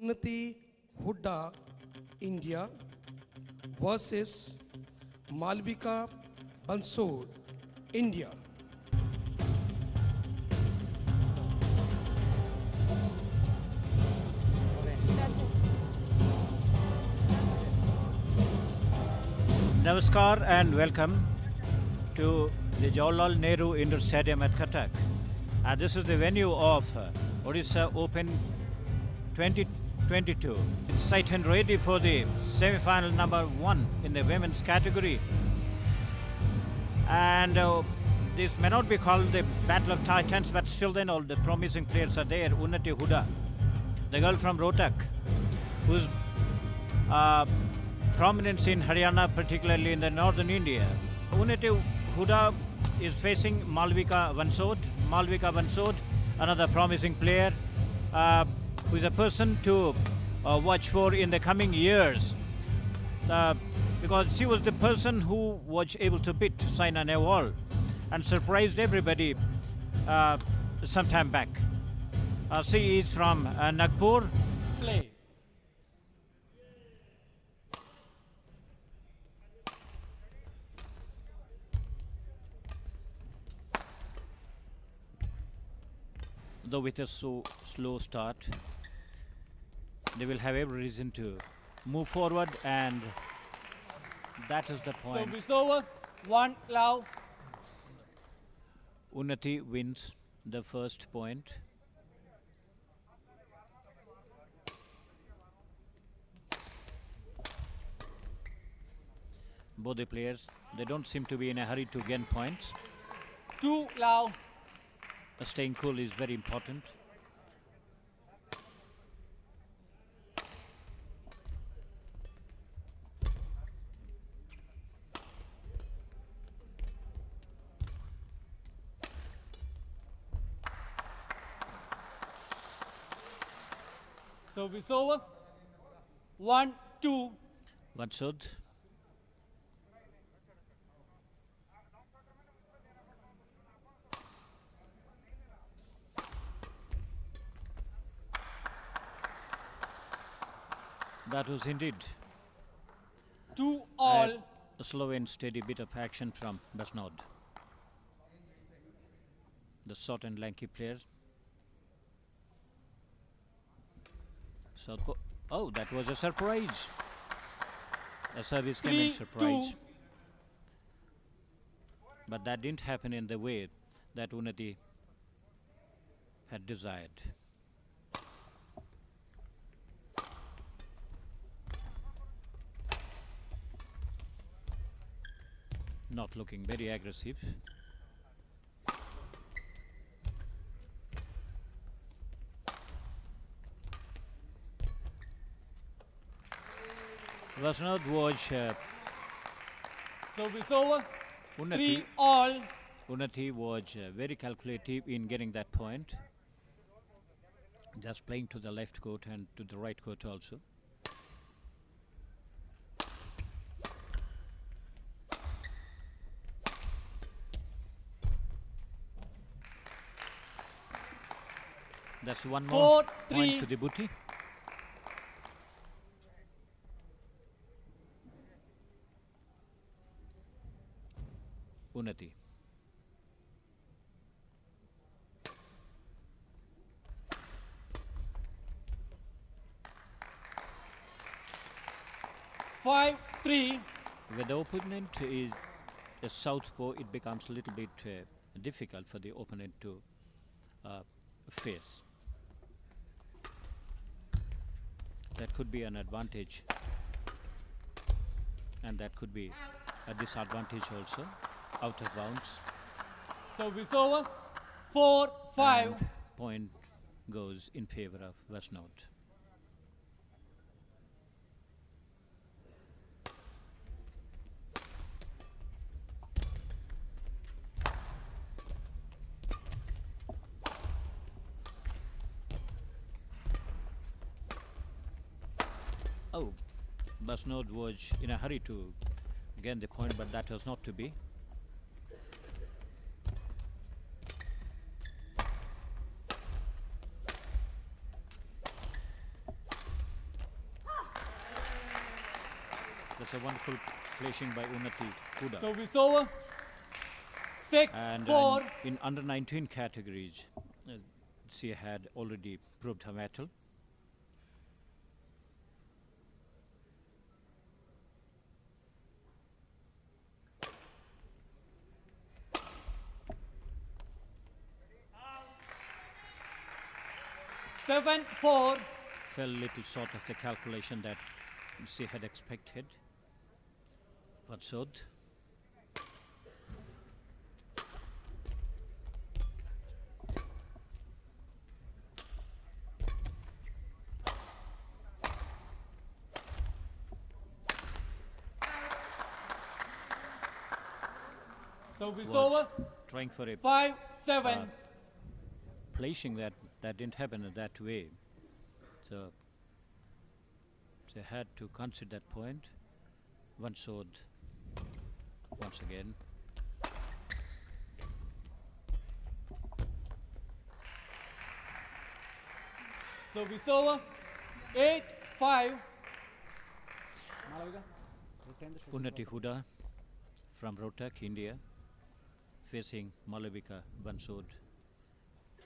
Unnati Hooda, India versus Malvika Bansod, India. Namaskar and welcome to the Jawahar Nehru Indoor Stadium at Cuttack. This is the venue of Odisha Open 2022. It's sight and ready for the semi-final number 1 in the women's category. And this may not be called the Battle of Titans, but still then all the promising players are there. Unnati Hooda, the girl from Cuttack, whose prominence in Haryana, particularly in the northern India. Unnati Hooda is facing Malvika Bansod. Malvika Bansod, another promising player, who is a person to watch for in the coming years. Because she was the person who was able to beat Saina Nehru and surprised everybody some time back. She is from Nagpur. Play. Though with a slow start, they will have every reason to move forward, and that is the point. Service over. 1 love. Unnati wins the first point. Both the players, they don't seem to be in a hurry to gain points. 2 love. Staying cool is very important. Service over. 1-2. Bansod. That was indeed 2 all. a slow and steady bit of action from Bansod, the short and lanky player. Southpaw. Oh, that was a surprise. A service came in 3-2. surprise. But that didn't happen in the way that Unnati had desired. Not looking very aggressive. Bansod was Service over. Unnati. 3 all. Unnati was very calculative in getting that point. Just playing to the left court and to the right court also. That's one more 4-3. point to the booty. Unnati. Five, 3. When the opponent is a southpaw, it becomes a little bit difficult for the opponent to face. That could be an advantage, and that could be a disadvantage also. Out of bounds. Service over. 4-5. And point goes in favor of Bansod. Oh, Bansod was in a hurry to gain the point, but that was not to be. That's a wonderful placing by Unnati Hooda. Service over. 6, And 4. in under 19 categories, she had already proved her mettle. Seven, 4. Fell little short of the calculation that she had expected. Bansod. Service Was over. trying for a 5, 7. placing that didn't happen in that way. So they had to consider that point. Bansod once again. Service over. 8, 5. Unnati Hooda from Cuttack, India, facing Malvika Bansod,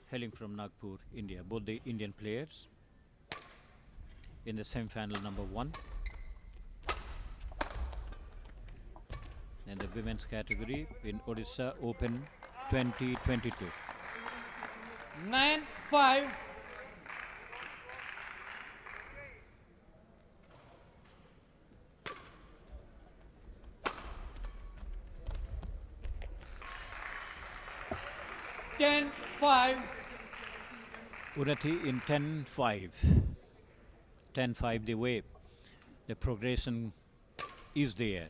hailing from Nagpur, India. Both the Indian players in the semi-final number 1. And the women's category in Odisha Open 2022. 9, 5. Ten, 5. Unnati in 10-5. 10-5 the way the progression is there.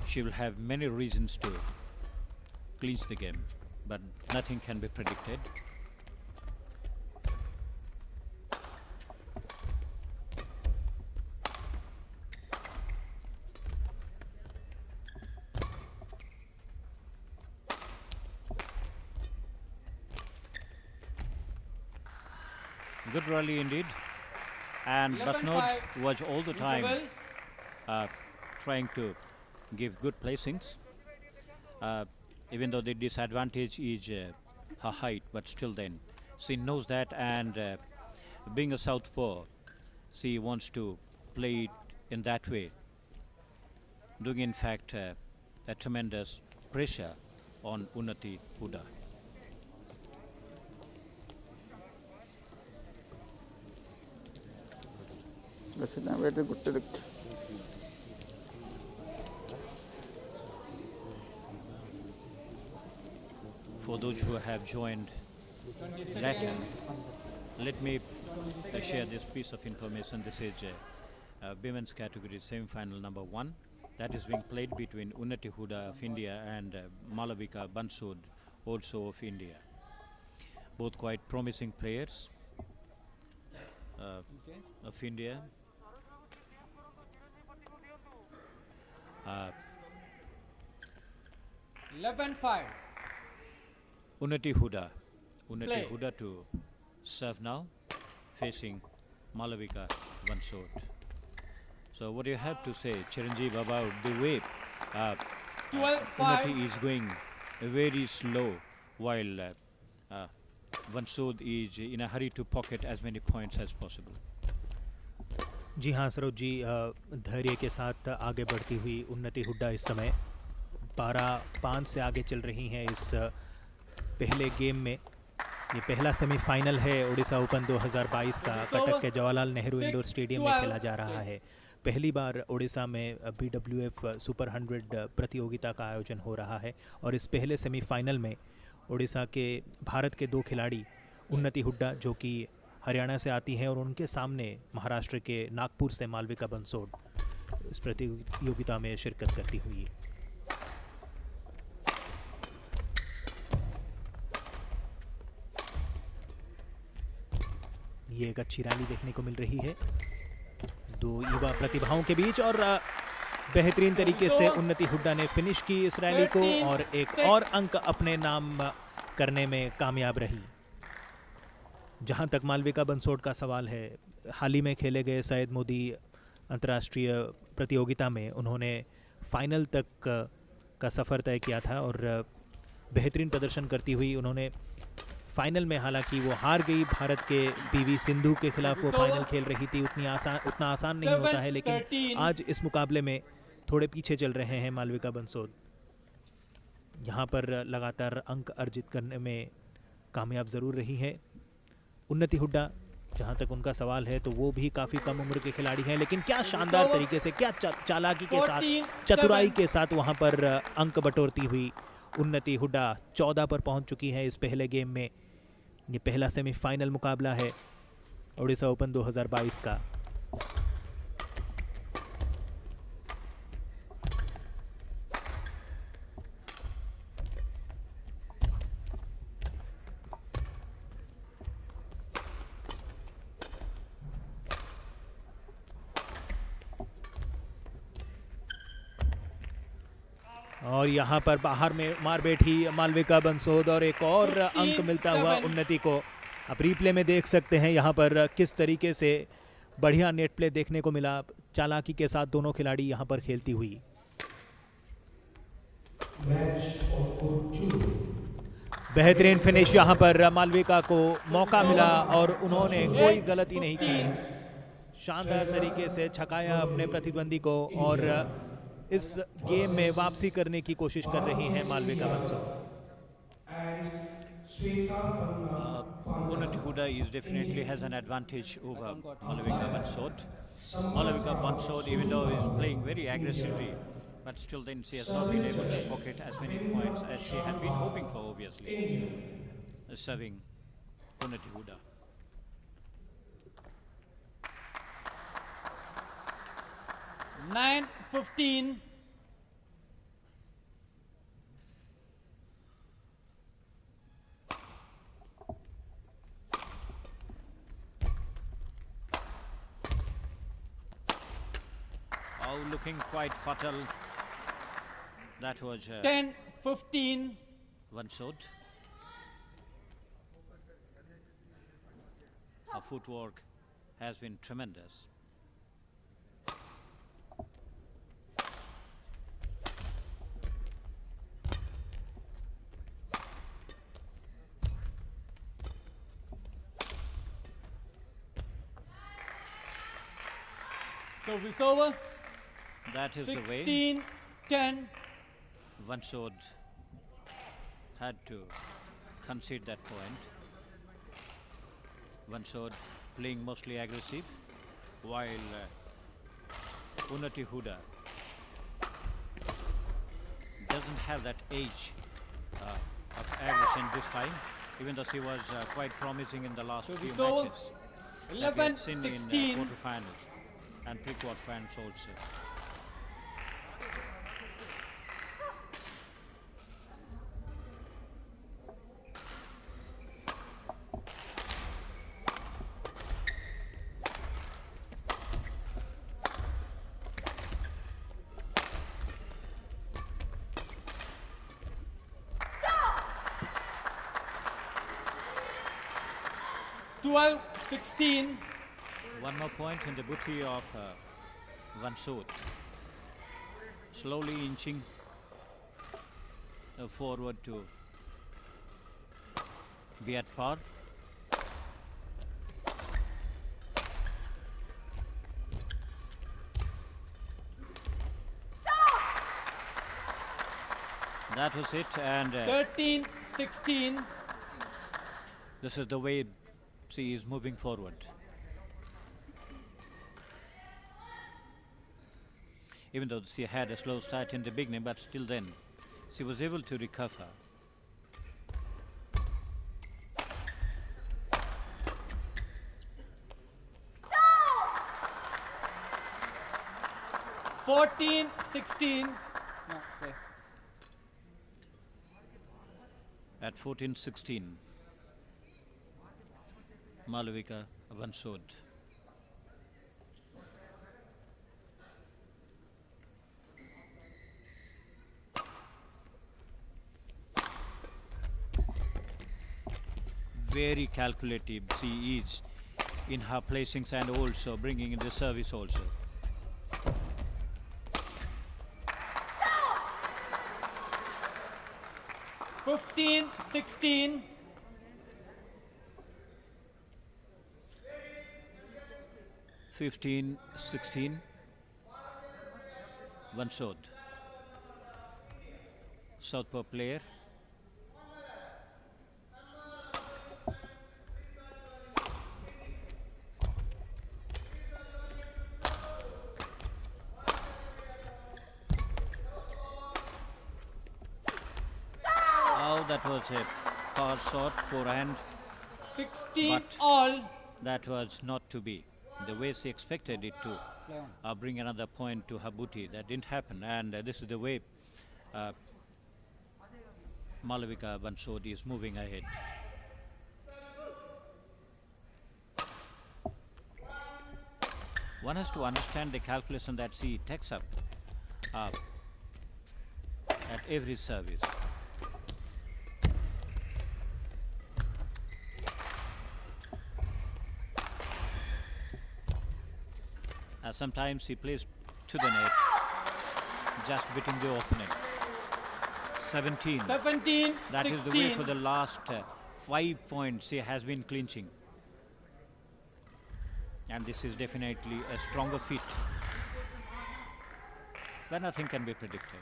She will have many reasons to clinch the game, but nothing can be predicted. Good rally indeed, and 11-5 Bansod was all the time interval. trying to give good placings, even though the disadvantage is her height, but still then she knows that, and being a southpaw, she wants to play it in that way, doing in fact a tremendous pressure on Unnati Hooda. very good. For those who have joined later, let me share this piece of information. This is women's category semi-final number 1. That is being played between Unnati Hooda of India and Malvika Bansod, also of India. Both quite promising players of India. 11-5. Unnati Hooda Play. to serve now, facing Malvika Bansod. So what do you have to say, Chiranjeev, about the way 12-5. Unnati is going very slow, while Bansod is in a hurry to pocket as many points as possible? जी हाँ सरोज जी, धैर्य के साथ आगे बढ़ती हुई उन्नति हुड्डा इस समय 12-5 से आगे चल रही हैं इस पहले गेम में। ये पहला सेमीफाइनल है ओडिशा ओपन 2022 का, कटक के जवाहरलाल नेहरू इंडोर स्टेडियम में खेला जा रहा है। पहली बार ओडिशा में BWF सुपर 100 प्रतियोगिता का आयोजन हो रहा है और इस पहले सेमीफाइनल में ओडिशा के भारत के 2 खिलाड़ी उन्नति हुड्डा जो कि हरियाणा से आती हैं और उनके सामने महाराष्ट्र के नागपुर से मालविका बंसोड इस प्रतियोगिता में शिरकत करती हुई। ये एक अच्छी रैली देखने को मिल रही है 2 युवा प्रतिभाओं के बीच और बेहतरीन तरीके से उन्नति हुड्डा ने फिनिश की इस रैली को और एक और अंक अपने नाम करने में कामयाब रही। जहां तक मालविका बंसोड का सवाल है, हाल ही में खेले गए सैयद मोदी अंतर्राष्ट्रीय प्रतियोगिता में उन्होंने फाइनल तक का सफ़र तय किया था और बेहतरीन प्रदर्शन करती हुई उन्होंने फाइनल में, हालांकि वो हार गई भारत के पीवी सिंधु के खिलाफ, वो फाइनल खेल रही थी, उतना आसान नहीं होता है, लेकिन आज इस मुकाबले में थोड़े पीछे चल रहे हैं मालविका बंसोड। यहाँ पर लगातार अंक अर्जित करने में कामयाब ज़रूर रही है। उन्नति हुड्डा, जहाँ तक उनका सवाल है तो वो भी काफ़ी कम उम्र के खिलाड़ी हैं, लेकिन क्या शानदार तरीके से, क्या चालाकी के साथ, चतुराई के साथ वहाँ पर अंक बटोरती हुई उन्नति हुड्डा 14 पर पहुँच चुकी है इस पहले गेम में। ये पहला सेमीफाइनल मुकाबला है ओडिशा ओपन 2022 का। और यहाँ पर बाहर में मार बैठी मालविका बंसोड और एक और अंक मिलता हुआ उन्नति को। आप रिप्ले में देख सकते हैं यहाँ पर किस तरीके से बढ़िया नेट प्ले देखने को मिला, चालाकी के साथ दोनों खिलाड़ी यहाँ पर खेलती हुई। बेहतरीन फिनिश, यहाँ पर मालविका को मौका मिला और उन्होंने कोई गलती नहीं की, शानदार तरीके से छकाया अपने प्रतिद्वंदी को और इस गेम में वापसी करने की कोशिश कर रही हैं Malvika Bansod. Unnati Hooda is definitely has an advantage over Malvika Bansod. Malvika Bansod, even though is playing very aggressively, but still then she has not been able to pocket as many points as she had been hoping for, obviously. Serving Unnati Hooda. Nine 15. Oh, looking quite fatal. That was 10 15. Bansod. Her footwork has been tremendous. Service over. That is the way. 16 10. Bansod had to concede that point. Bansod playing mostly aggressive, while Unnati Hooda doesn't have that edge of aggression this time, even though she was quite promising in the last few matches. 11 seen 16. in quarterfinals and pre-quarterfinals also. Twelve 16. One more point in the booty of Bansod. Slowly inching forward to be at par. That was it, and 13 16. this is the way she is moving forward. Even though she had a slow start in the beginning, but still then she was able to recover. No. 14 16. No, okay. At 14-16, Malvika Bansod. Very calculative she is in her placings and also bringing in the service also. 15-16. 15-16. Bansod, southpaw player. Oh, that was a power shot, forehand. 16 But all. that was not to be. The way she expected it to bring another point to her booty, that didn't happen. And this is the way Malvika Bansod is moving ahead. One has to understand the calculation that she takes up at every service. Sometimes he plays to the net, just beating the opponent. 17. 17, That 16. is the way for the last 5 points he has been clinching. And this is definitely a stronger feat. But nothing can be predicted.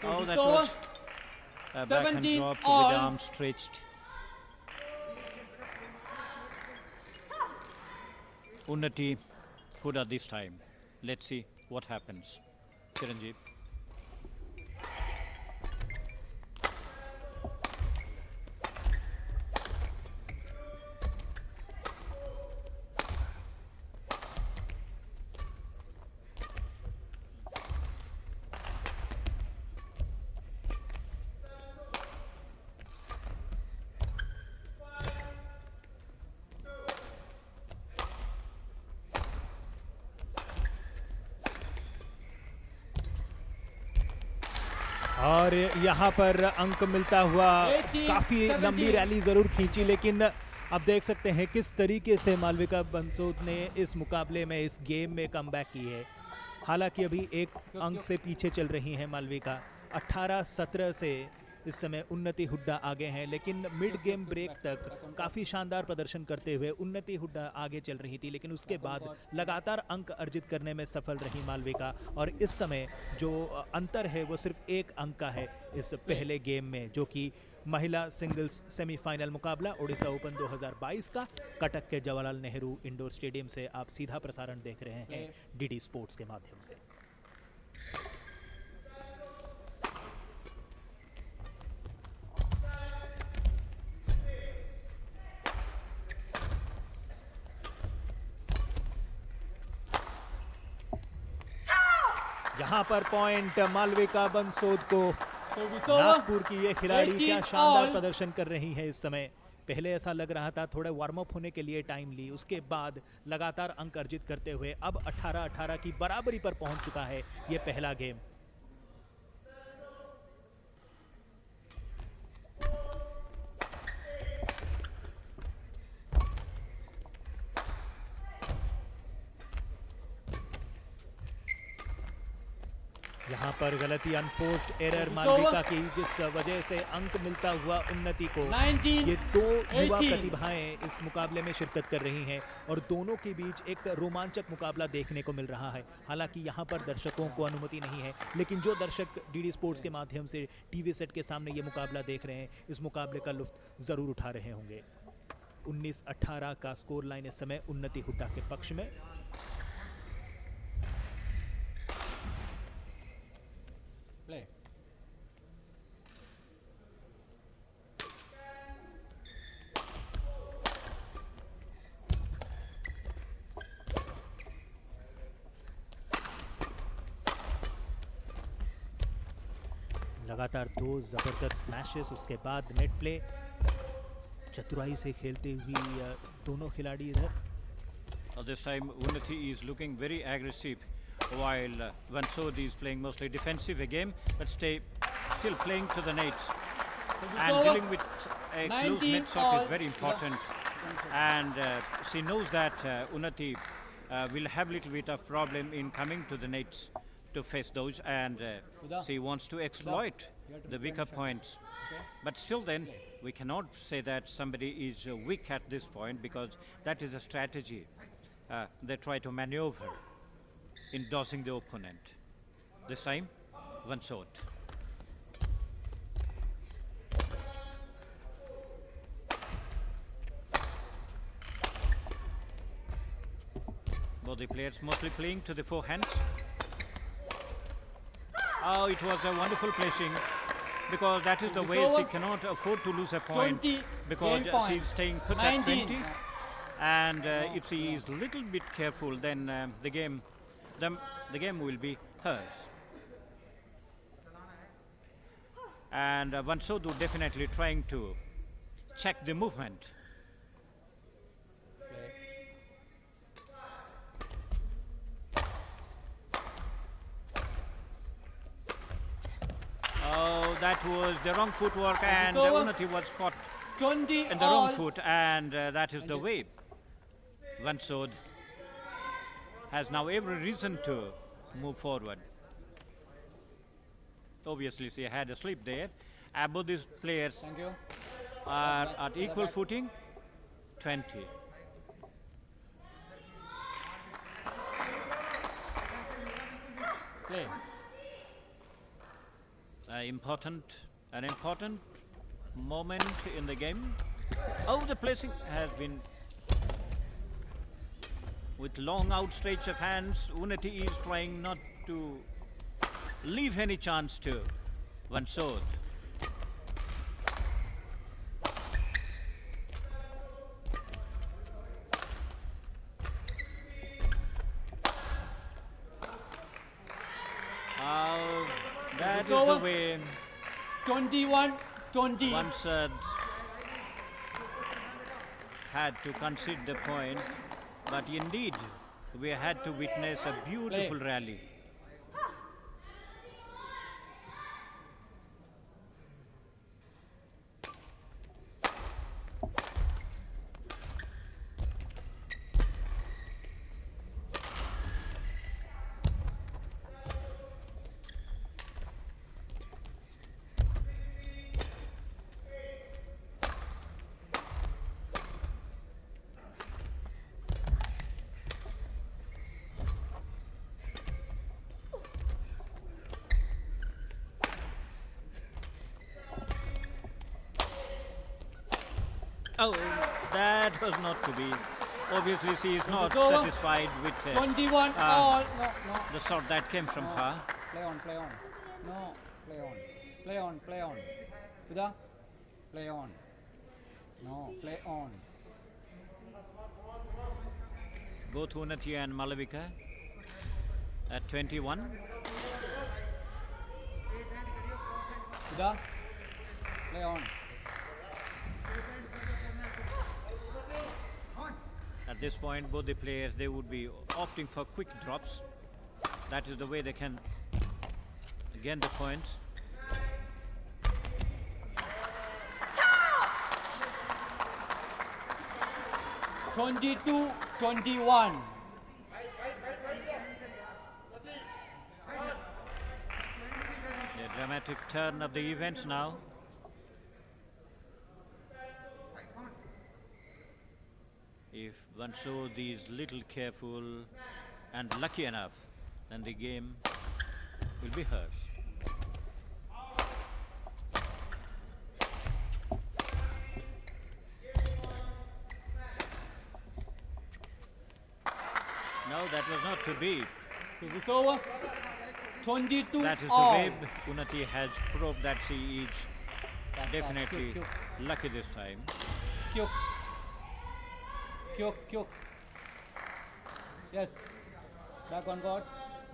Oh, that was a backhand 17 drop with all. arms stretched. Unnati Hooda this time. Let's see what happens. Chiranjeev. और यहाँ पर अंक मिलता हुआ 18, काफी 17. लंबी rally जरूर खींची, लेकिन अब देख सकते हैं किस तरीके से मालविका बंसोद ने इस मुकाबले में, इस गेम में कमबैक की है। हालांकि अभी एक अंक से पीछे चल रही हैं मालविका। 18-17 से इस समय उन्नति हुड्डा आगे हैं, लेकिन मिड गेम ब्रेक तक काफ़ी शानदार प्रदर्शन करते हुए उन्नति हुड्डा आगे चल रही थी, लेकिन उसके बाद लगातार अंक अर्जित करने में सफल रही मालविका। और इस समय जो अंतर है वो सिर्फ एक अंक का है इस पहले गेम में, जो कि महिला सिंगल्स सेमीफाइनल मुकाबला ओडिशा ओपन 2022 का कटक के जवाहरलाल नेहरू इंडोर स्टेडियम से आप सीधा प्रसारण देख रहे हैं डीडी स्पोर्ट्स के माध्यम से। यहाँ पर पॉइंट मालविका बंसोद को। नागपुर की ये खिलाड़ी क्या शानदार प्रदर्शन कर रही है इस समय। पहले ऐसा लग रहा था थोड़ा वार्म अप होने के लिए टाइम ली, उसके बाद लगातार अंक अर्जित करते हुए अब 18-18 की बराबरी पर पहुंच चुका है ये पहला गेम। यहाँ पर गलती, अनफोर्स्ड एरर मालविका की, जिस वजह से अंक मिलता हुआ उन्नति को। 19, ये दो युवा 18 प्रतिभाएं इस मुकाबले में शिरकत कर रही हैं और दोनों के बीच एक रोमांचक मुकाबला देखने को मिल रहा है। हालांकि यहाँ पर दर्शकों को अनुमति नहीं है, लेकिन जो दर्शक डीडी स्पोर्ट्स के माध्यम से टीवी सेट के सामने ये मुकाबला देख रहे हैं, इस मुकाबले का लुत्फ जरूर उठा रहे होंगे। 19-18 का स्कोर लाइन इस समय उन्नति हुड्डा के पक्ष में। Play. लगातार दो जबरदस्त स्मैशेस, उसके बाद नेट प्ले। चतुराई से खेलते हुए दोनों खिलाड़ी इधर। This time Unnati is looking very aggressive, while Bansod is playing mostly defensive game, but still playing to the nets. And dealing with a close net shot is very important and she knows that Unnati will have little bit of problem in coming to the nets to face those, and she wants to exploit the weaker points. But still then, we cannot say that somebody is weak at this point, because that is a strategy. They try to maneuver in dodging the opponent. This time, Bansod. Both the players mostly playing to the forehands. Oh, it was a wonderful placing, because that is the way she cannot afford to lose a point, 20 because game point. she is staying put 19. at 20. And if she is a little bit careful, then the game will be hers. And Bansod definitely trying to check the movement. Oh, that was the wrong footwork, and Unnati was caught 20 in the all. wrong foot, and that is the way. Bansod has now every reason to move forward. Obviously, she had a slip there. Both these players Thank you. are at equal footing. 20. Play. An important moment in the game. Oh, the placing has been with long outstretch of hands. Unnati is trying not to leave any chance to Bansod. That is the way. 21-20. Bansod had to concede the point, but indeed we had to witness a beautiful rally. Oh, that was not to be. Obviously, she is not satisfied with 21 all. No. the shot that came from her. Play on. No, play on. Hooda, play on. No, play on. Both Unnati and Malvika at 21. Hooda, play on. At this point, both the players, they would be opting for quick drops. That is the way they can gain the points. Twenty-two, 21. The dramatic turn of the events now. If Bansod is little careful and lucky enough, then the game will be hers. No, that was not to be. Service over. 22 That is the all. way Unnati has proved that she is definitely Quick. lucky this time. Quick. Yes. Back on court.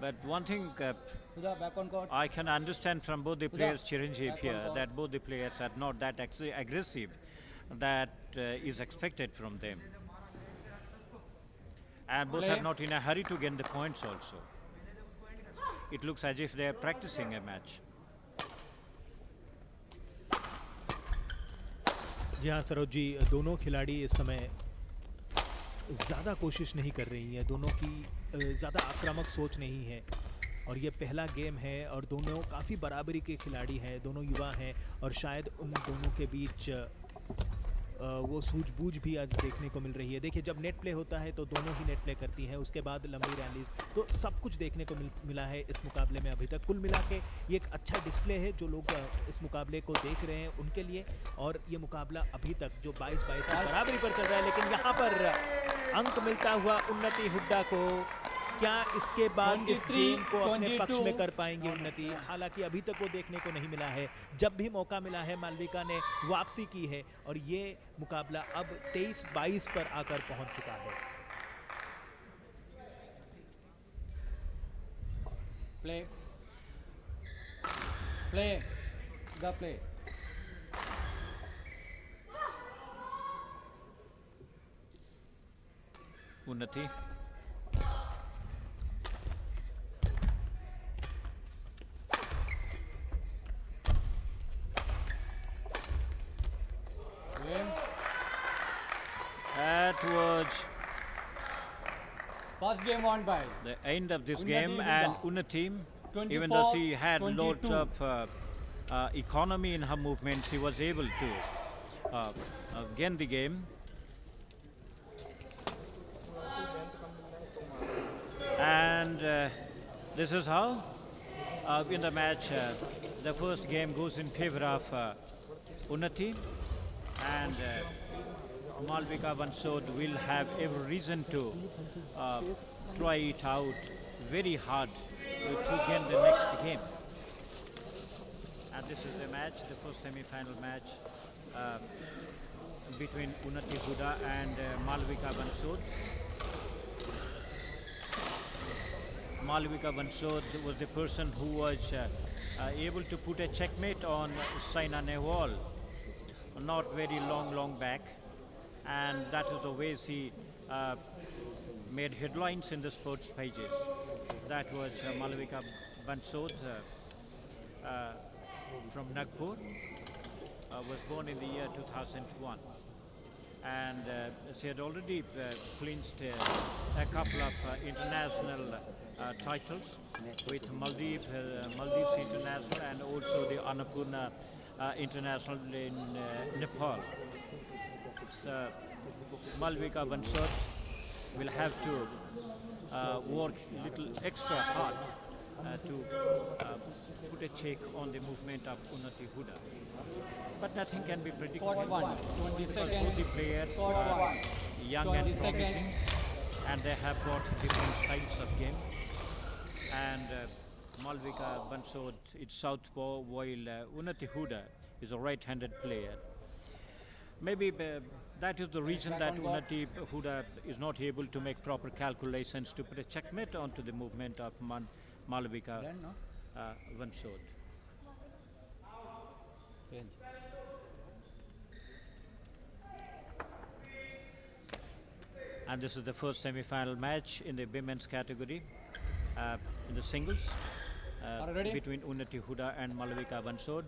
But one thing Hooda, back on court. I can understand from both the players, Chiranjeev back on here, court. that both the players are not that aggressive that is expected from them. And both Play. are not in a hurry to gain the points also. It looks as if they are practicing a match. जी हाँ सरोज जी, दोनों खिलाड़ी इस समय ज़्यादा कोशिश नहीं कर रही हैं, दोनों की ज़्यादा आक्रामक सोच नहीं है। और ये पहला गेम है और दोनों काफ़ी बराबरी के खिलाड़ी हैं, दोनों युवा हैं और शायद उन दोनों के बीच वो सूझबूझ भी आज देखने को मिल रही है। देखिए, जब नेट प्ले होता है तो दोनों ही नेट प्ले करती हैं, उसके बाद लंबी रैलीज, तो सब कुछ देखने को मिला है इस मुकाबले में अभी तक। कुल मिला के ये एक अच्छा डिस्प्ले है जो लोग इस मुकाबले को देख रहे हैं उनके लिए। और ये मुकाबला अभी तक जो 22-22 की बराबरी पर चल रहा है, लेकिन यहाँ पर अंक मिलता हुआ उन्नति हुड्डा को। क्या इसके बाद इस गेम को अपने पक्ष में कर पाएंगे उन्नति? हालांकि अभी तक वो देखने को नहीं मिला है। जब भी मौका मिला है मालविका ने वापसी की है और ये मुकाबला अब 23-22 पर आकर पहुंच चुका है। प्ले प्ले द प्ले उन्नति That was first game won by the end of this Unnati game, Hooda. and Unnati, even though she had 24, loads of economy in her movement, she was able to gain the game. And this is how in the match the first game goes in favor of Unnati, and Malvika Bansod will have every reason to try it out very hard to gain the next game. And this is the match, the first semi-final match between Unnati Hooda and Malvika Bansod. Malvika Bansod was the person who was able to put a checkmate on Nehru not very long back, and that is the way she made headlines in the sports pages. That was Malvika Bansod from Nagpur, was born in the year 2001, and she had already clinched a couple of international titles with Maldives International and also the Annapurna International in Nepal. So Malvika Bansod will have to work a little extra hard to put a check on the movement of Unnati Hooda. But nothing can be predicted. 41, 20 Because seconds. both the players 41, are young 20 and promising, seconds. and they have got different styles of game. And Malvika Bansod is southpaw, while Unnati Hooda is a right-handed player. Maybe that is the reason that Unnati Hooda is not able to make proper calculations to put a checkmate onto the movement of Malvika Bansod. Change. And this is the first semi-final match in the women's category, in the singles, Are you ready? between Unnati Hooda and Malvika Bansod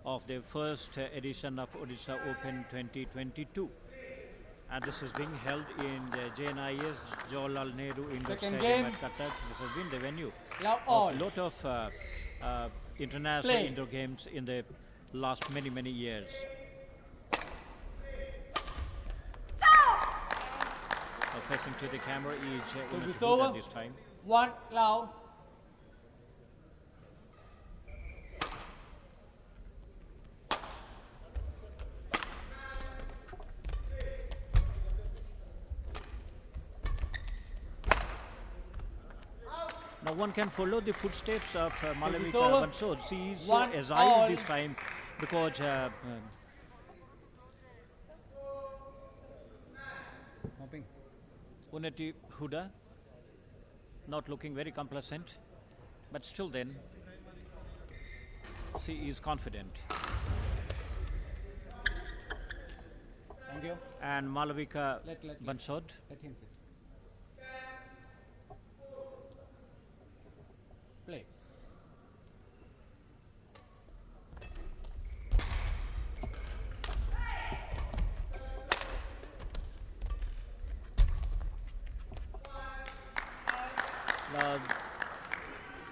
of the first edition of Odisha Open 2022. And this is being held in the JNIS Jawahar Nehru Indoor Second Stadium game. at Cuttack. This has been the venue Love all. of a lot of international Play. indoor games in the last many years. Facing to the camera is Unnati it's Hooda over. this time. One loud. Now one can follow the footsteps of Malvika over. Bansod. She is One agile all. this time because Hopping. Unnati Hooda not looking very complacent, but still then she is confident. Thank you. And Malvika Let. Bansod Let him sit. Play.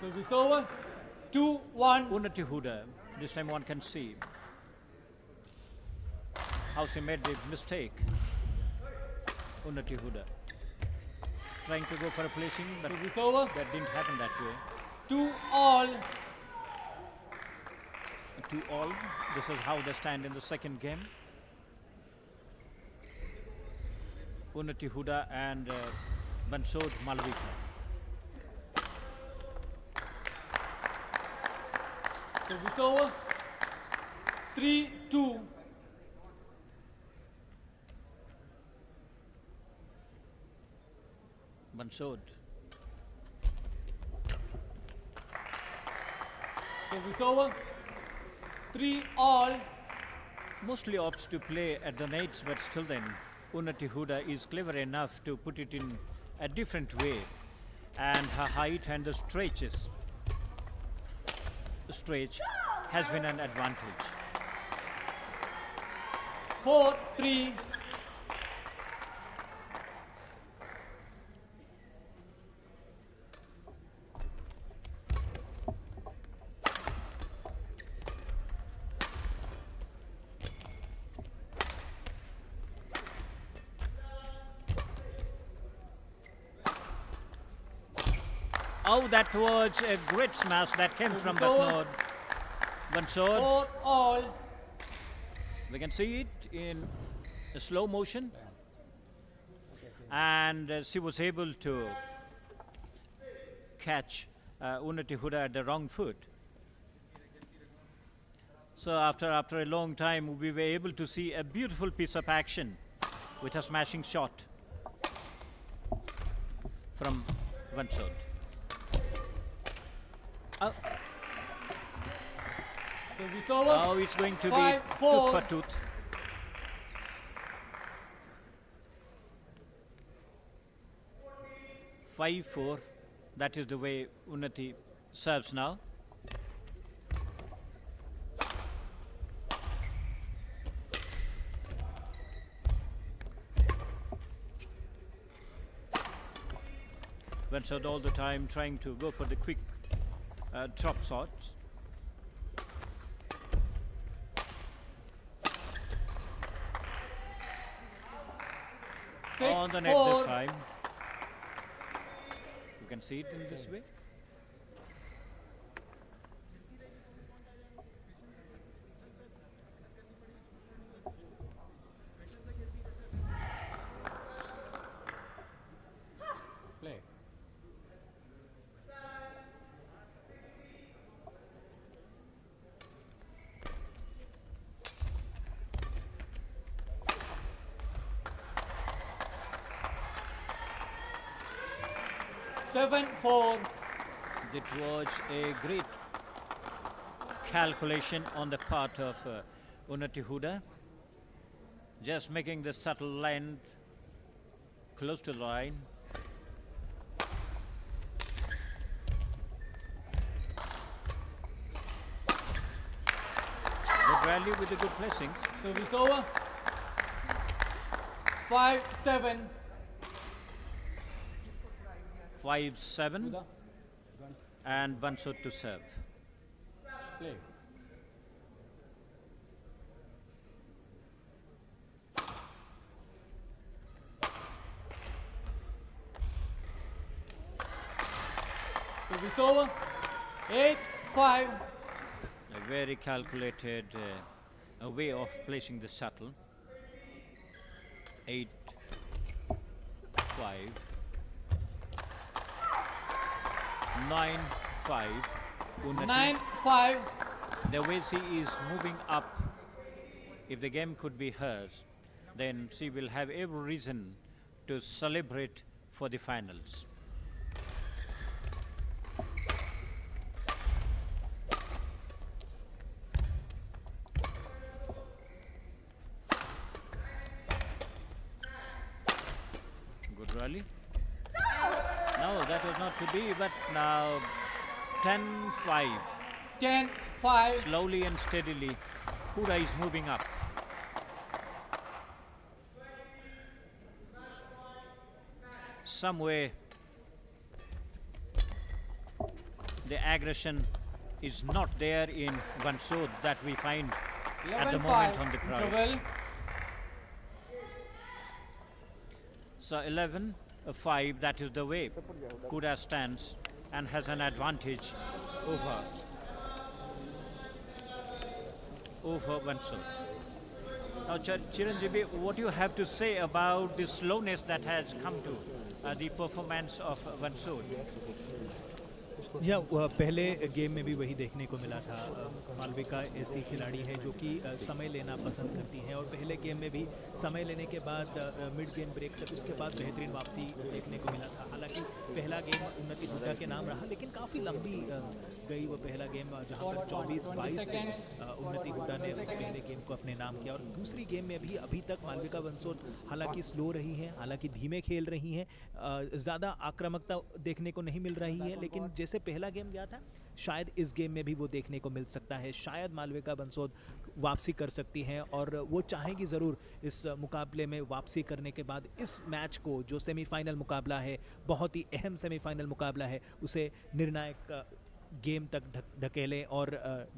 Service over. 2-1. Unnati Hooda. This time one can see how she made the mistake. Unnati Hooda trying to go for a placing, but Service over. that didn't happen that way. 2-all. 2-all. This is how they stand in the second game. Unnati Hooda and Bansod Malvika. Service over. 3-2. Bansod. Service over. 3-all. Mostly opts to play at the nets, but still then Unnati Hooda is clever enough to put it in a different way, and her height and the stretch has been an advantage. 4-3. Oh, that was a great smash that came from Bansod. 4-all. We can see it in a slow motion, and she was able to catch Unnati Hooda at the wrong foot. So after a long time, we were able to see a beautiful piece of action with a smashing shot from Bansod. Oh, Service over. oh, it's going to be 5-4. tooth for tooth. 5-4. That is the way Unnati serves now. Bansod all the time trying to go for the quick drop shots. On the net this 6-4. time. You can see it in this way. Play. Seven, 4. It was a great calculation on the part of Unnati Hooda. Just making the subtle land close to the line. Good rally with the good placings. Service over. 5-7. 5-7 Hooda. and Bansod to serve. Play. Service over. 8-5. A very calculated way of placing the shuttle. 8-5. 9-5. Unnati. 9-5. The way she is moving up, if the game could be hers, then she will have every reason to celebrate for the finals. Good rally. No, that was not to be, but now 10-5. 10-5. Slowly and steadily, Hooda is moving up. Somewhere the aggression is not there in Bansod that we find at the 11-5. moment on the crowd. Interval. So 11-5, that is the way Hooda stands and has an advantage over Bansod. Now, Chiranjeevi, what do you have to say about the slowness that has come to the performance of Bansod? या पहले game में भी वही देखने को मिला था। मालविका ऐसी खिलाड़ी है जो कि समय लेना पसंद करती हैं और पहले गेम में भी समय लेने के बाद मिड गेम ब्रेक तक उसके बाद बेहतरीन वापसी देखने को मिला था। हालांकि पहला गेम उन्नति हुड्डा के नाम रहा, लेकिन काफ़ी लंबी गई वो पहला गेम, जहां पर 24-22 से उन्नति हुड्डा ने उस पहले गेम को अपने नाम किया। और दूसरी गेम में भी अभी तक मालविका बंसोड हालांकि स्लो रही हैं, हालांकि धीमे खेल रही हैं, ज़्यादा आक्रामकता देखने को नहीं मिल रही है, लेकिन जैसे पहला गेम गया था शायद इस गेम में भी वो देखने को मिल सकता है। शायद मालविका बंसोड वापसी कर सकती हैं और वो चाहेंगी ज़रूर इस मुकाबले में वापसी करने के बाद इस मैच को, जो सेमीफाइनल मुकाबला है, बहुत ही अहम सेमीफाइनल मुकाबला है, उसे निर्णायक गेम तक धकेलें और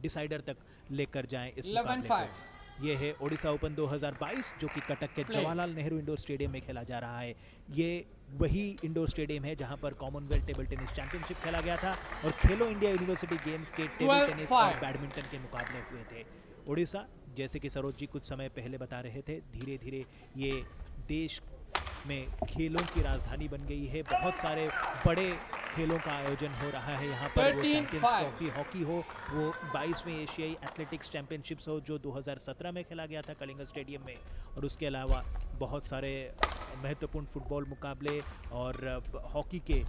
डिसाइडर तक लेकर जाएं इस मुकाबले को। ये है ओडिशा ओपन 2022 जो कि कटक के जवाहरलाल नेहरू इंडोर स्टेडियम में खेला जा रहा है। ये वही इंडोर स्टेडियम है जहां पर कॉमनवेल्थ टेबल टेनिस चैंपियनशिप खेला गया था और खेलो इंडिया यूनिवर्सिटी गेम्स के टेबल टेनिस और बैडमिंटन के मुकाबले हुए थे। ओडिशा, जैसे कि सरोज जी कुछ समय पहले बता रहे थे, धीरे धीरे ये देश में खेलों की राजधानी बन गई है। बहुत सारे बड़े खेलों का आयोजन हो रहा है यहाँ पर, वो चैंपियंस ट्रॉफी हॉकी हो, वो 22वीं एशियाई एथलेटिक्स चैंपियनशिप्स हो जो 2017 में खेला गया था कलिंग स्टेडियम में, और उसके अलावा बहुत सारे महत्वपूर्ण फुटबॉल मुकाबले और हॉकी के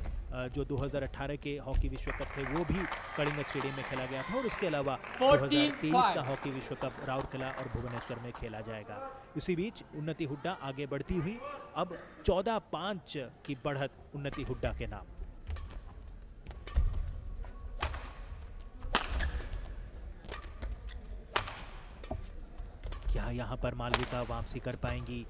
जो 2018 के हॉकी विश्व कप थे वो भी कलिंग स्टेडियम में खेला गया था, और उसके अलावा 2023 का हॉकी विश्व कप राउरकेला और भुवनेश्वर में खेला जाएगा। इसी बीच उन्नति हुड्डा आगे बढ़ती हुई, अब 14-5 की बढ़त उन्नति हुड्डा के नाम। क्या यहाँ पर मालविका वापसी कर पाएंगी?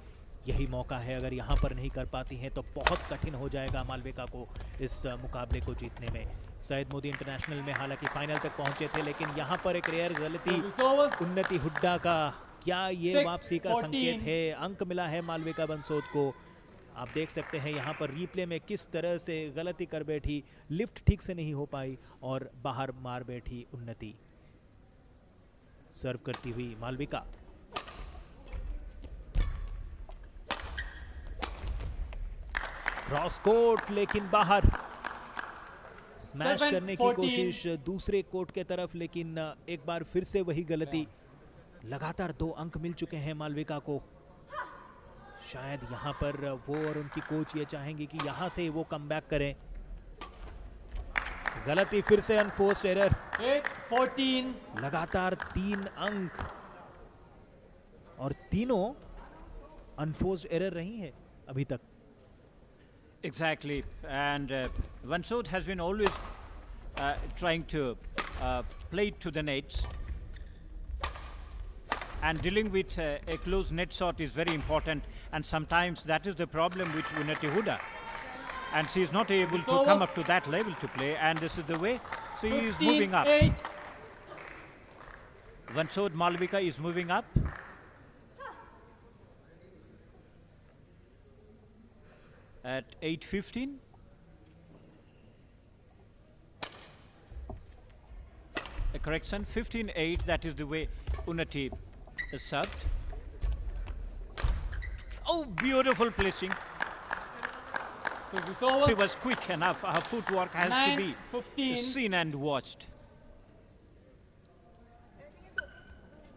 यही मौका है, अगर यहाँ पर नहीं कर पाती हैं तो बहुत कठिन हो जाएगा मालविका को इस मुकाबले को जीतने में। सैयद मोदी इंटरनेशनल में हालांकि फाइनल तक पहुंचे थे, लेकिन यहाँ पर एक रेयर गलती उन्नति हुड्डा का, क्या ये वापसी का संकेत है? अंक मिला है मालविका बंसोद को। आप देख सकते हैं यहाँ पर रीप्ले में किस तरह से गलती कर बैठी, लिफ्ट ठीक से नहीं हो पाई और बाहर मार बैठी उन्नति। सर्व करती हुई मालविका, क्रॉस कोर्ट लेकिन बाहर, स्मैश करने की कोशिश दूसरे कोर्ट के तरफ, लेकिन एक बार फिर से वही गलती। लगातार 2 अंक मिल चुके हैं मालविका को। शायद यहाँ पर वो और उनकी कोच ये चाहेंगे कि यहाँ से वो कमबैक करें। गलती फिर से, अनफोर्स्ड एरर। 8-14 लगातार 3 अंक और तीनों अनफोर्स्ड एरर रही हैं अभी तक। Exactly, and Bansod has been always trying to play to the nets, and dealing with a close net shot is very important, and sometimes that is the problem with Unnati Hooda, and she is not able to come up to that level to play, and this is the way she is moving up. 8. Bansod Malvika is moving up. At 8:15. A correction, 15-8, that is the way Unnati is served. Oh, beautiful placing. She was quick enough. Her footwork has to be 15. seen and watched.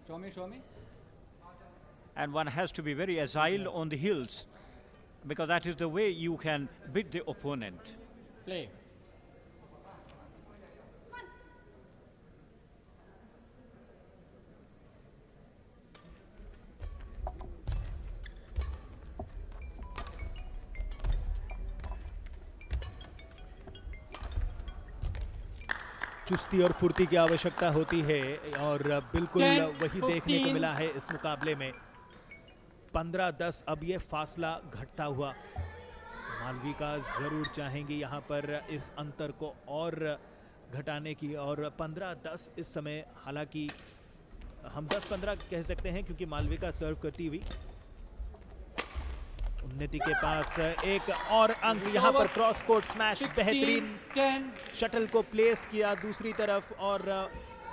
Show me. And one has to be very agile on the heels, because that is the way you can beat the opponent. Play. चुस्ती और फुर्ती की आवश्यकता होती है और बिल्कुल वही देखने को मिला है इस मुकाबले में। 15-10 अब ये फासला घटता हुआ। मालविका जरूर चाहेंगी यहाँ पर इस अंतर को और घटाने की, और 15-10 इस समय, हालांकि हम 10-15 कह सकते हैं क्योंकि मालविका सर्व करती हुई। उन्नति के पास एक और अंक, यहाँ पर क्रॉस कोर्ट स्मैश, बेहतरीन शटल को प्लेस किया दूसरी तरफ, और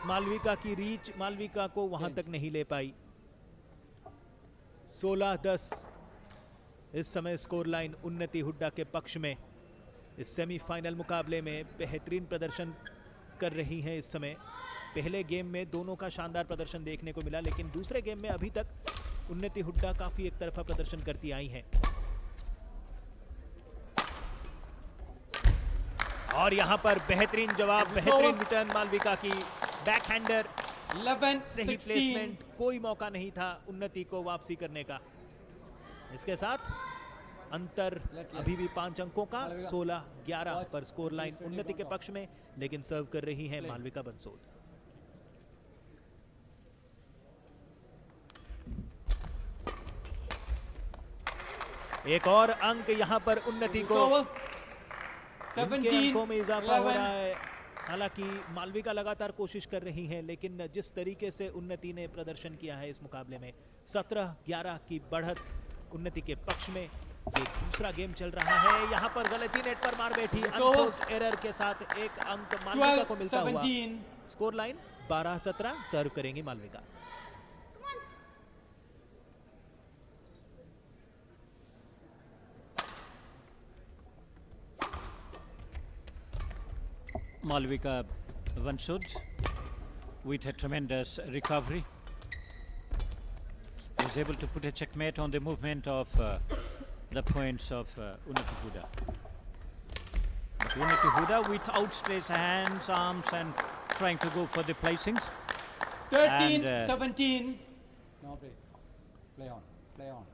मालविका की रीच मालविका को वहां तक नहीं ले पाई। 16-10 इस समय स्कोर लाइन उन्नति हुड्डा के पक्ष में। इस सेमीफाइनल मुकाबले में बेहतरीन प्रदर्शन कर रही हैं इस समय। पहले गेम में दोनों का शानदार प्रदर्शन देखने को मिला, लेकिन दूसरे गेम में अभी तक उन्नति हुड्डा काफी एक तरफा प्रदर्शन करती आई हैं। और यहां पर बेहतरीन जवाब, बेहतरीन रिटर्न मालविका की, बैकहैंडर, 11 सही प्लेसमेंट, कोई मौका नहीं था उन्नति को वापसी करने का। इसके साथ अंतर अभी भी 5 अंकों का, 16-11 पर स्कोर लाइन उन्नति के पक्ष में, लेकिन सर्व कर रही हैं मालविका बंसोड। एक और अंक यहां पर उन्नति को, उनके अंकों में इजाफा हो रहा है। हालांकि मालविका लगातार कोशिश कर रही हैं, लेकिन जिस तरीके से उन्नति ने प्रदर्शन किया है इस मुकाबले में, 17-11 की बढ़त उन्नति के पक्ष में। ये दूसरा गेम चल रहा है, यहां पर गलती नेट पर मार बैठी, अनफोर्स्ड एरर के साथ एक अंक मालविका को मिलता हुआ। स्कोर लाइन 12-17, सर्व करेंगी Malvika. Malvika Bansod with a tremendous recovery was able to put a checkmate on the movement of the points of Unnati Hooda. But Unnati Hooda with outstretched hands, arms, and trying to go for the placings. 13-17. No break. Play on. Play on.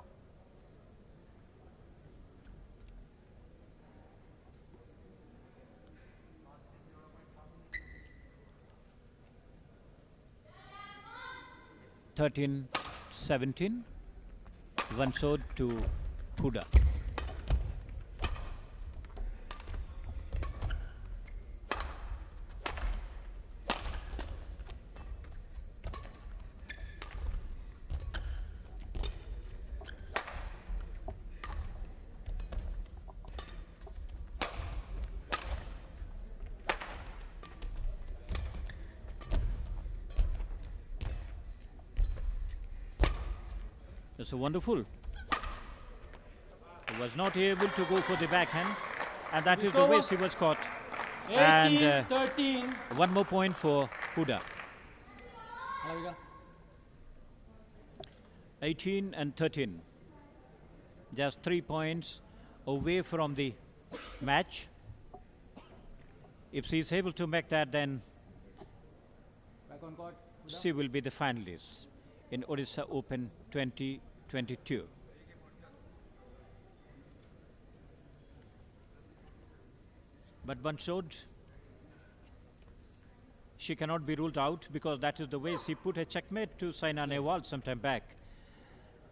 (13-17), Bansod to Hooda. That's wonderful. He was not able to go for the backhand, and that is the way he was caught. 18-13. One more point for Hooda. 18-13. Just 3 points away from the match. If she is able to make that, then Back on court. she will be the finalist in Odisha Open 2022. But Bansod, she cannot be ruled out, because that is the way she put a checkmate to Saina Nehwal some time back.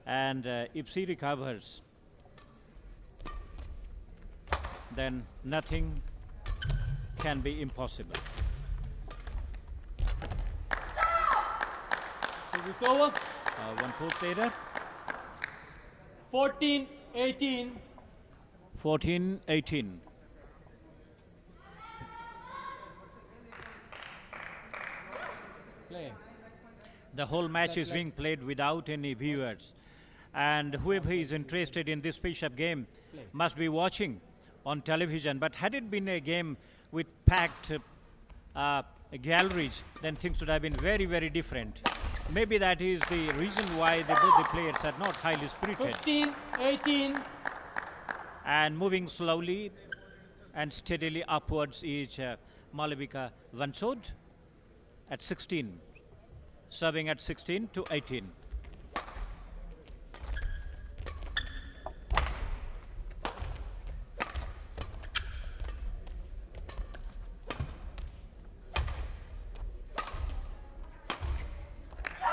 And if she recovers, then nothing can be impossible. It's over. 1/4 later. 14-18. 14-18. Play. The whole match is being played without any viewers, and whoever is interested in this push-up game must be watching on television. But had it been a game with packed galleries, then things would have been very, very different. Maybe that is the reason why both the players are not highly spirited. 15-18. And moving slowly and steadily upwards is Malvika Bansod at 16, serving at 16-18.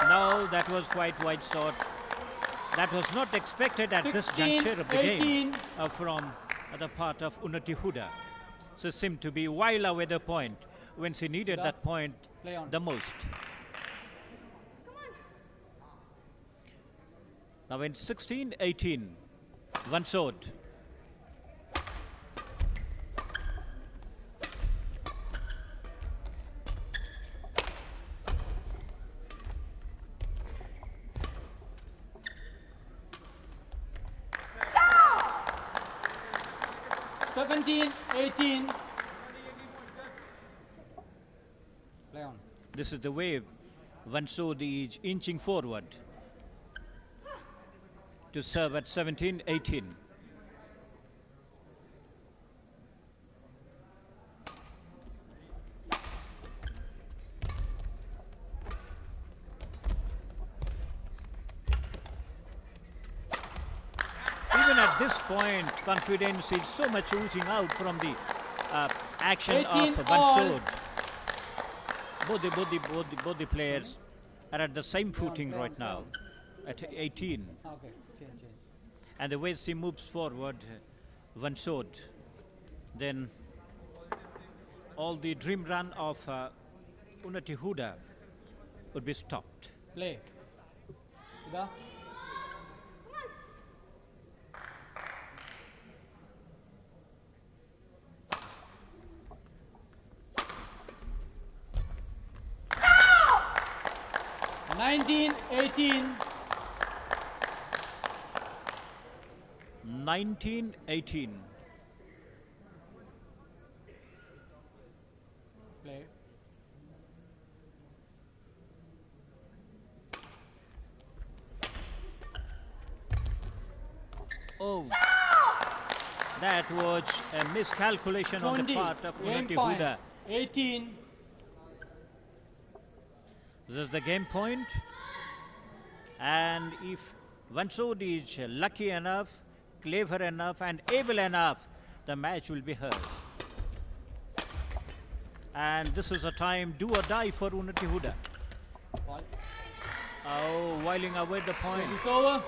No, that was quite wide shot. That was not expected at this juncture of the game from the part of Unnati Hooda. So seemed to be while away the point. when she needed Hooda, that point play on. the most. Now in 16-18, Bansod. Seventeen, 18. Play on. This is the way Bansod is inching forward to serve at 17-18. Even at this point, confidence is so much oozing out from the action 18 of all. Bansod. Both the players are at the same footing play on, right play now, on. at 18. Okay, change. And the way she moves forward, Bansod, then all the dream run of Unnati Hooda would be stopped. Play. Hooda. Nineteen, 18. 19-18. Play. Oh, that was a miscalculation on the 20. part of Game Unnati point. Hooda. 18. This is the game point. And if Bansod is lucky enough, clever enough and able enough, the match will be hers. And this is a time do or die for Unnati Hooda. Ball. Oh, whiling away the point. It's over.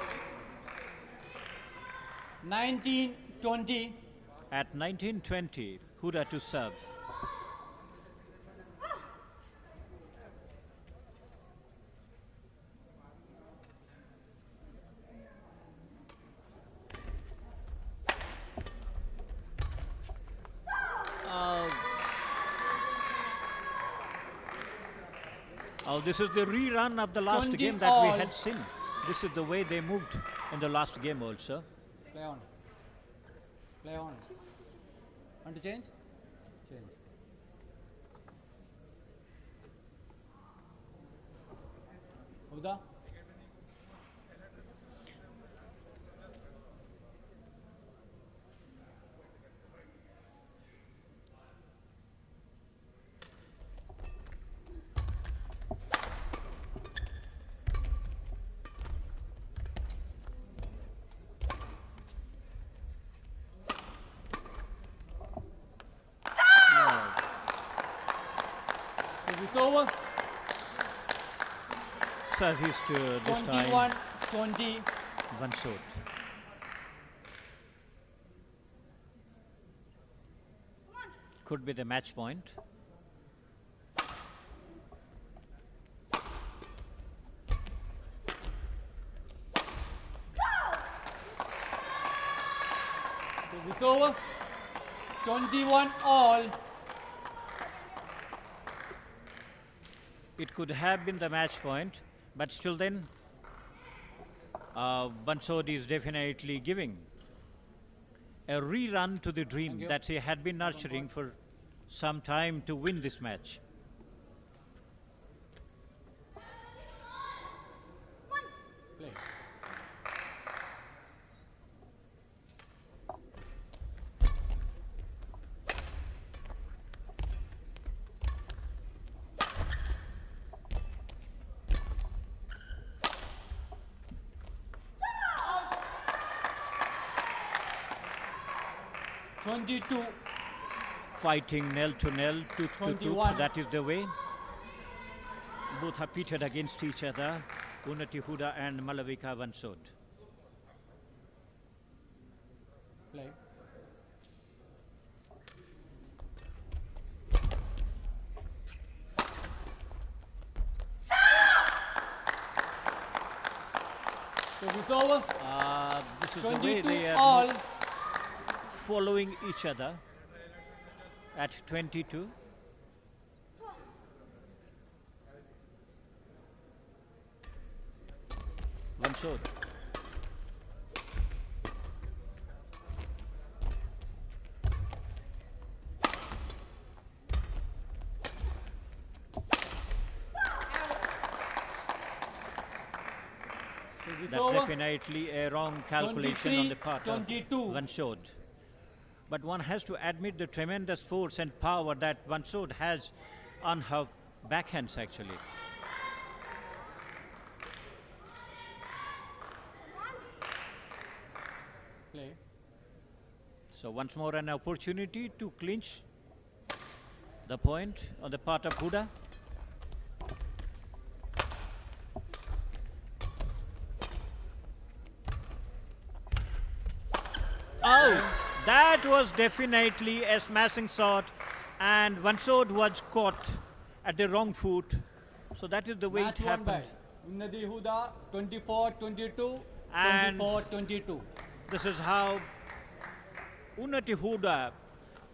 19, 20. At 19-20, Hooda to serve. Oh, this is the rerun of the last 20 game that all. we had seen. This is the way they moved in the last game also. Play on. Play on. Want to change? Change. Hooda. It's over. Service to this 21, time 20. Bansod. Could be the match point. It's over. 21 all. It could have been the match point, but still then, Bansod is definitely giving a rerun to the dream you. that he had been nurturing for some time to win this match. Play. Twenty-two. Fighting nail to nail, tooth to tooth, 21. that is the way. Both are pitted against each other, Unnati Hooda and Malvika Bansod. Play. Service over. This is the way 22 they are all. following each other at 22. Bansod. Service That's over. definitely a wrong calculation on the part 22. of Bansod. But one has to admit the tremendous force and power that Bansod has on her backhands actually. Play. So once more an opportunity to clinch the point on the part of Hooda. Oh, that was definitely a smashing shot, and Bansod was caught at the wrong foot. So that is the way Match it won by happened. Unnati Hooda 24-22, And 24-22. This is how Unnati Hooda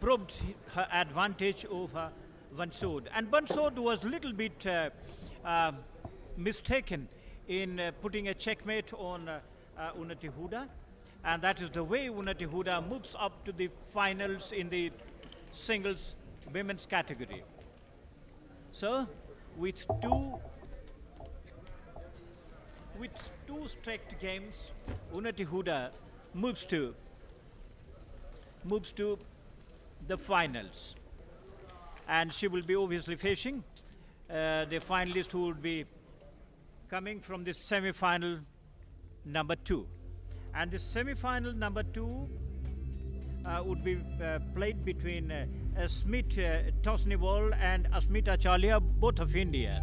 proved her advantage over Bansod. And Bansod was a little bit mistaken in putting a checkmate on Unnati Hooda. And that is the way Unnati Hooda moves up to the finals in the singles women's category. So, with two straight games, Unnati Hooda moves to the finals, and she will be obviously facing the finalist who would be coming from the semi-final number 2. And the semi-final number 2 would be played between Smith Tosniwal and Asmita Chalia, both of India.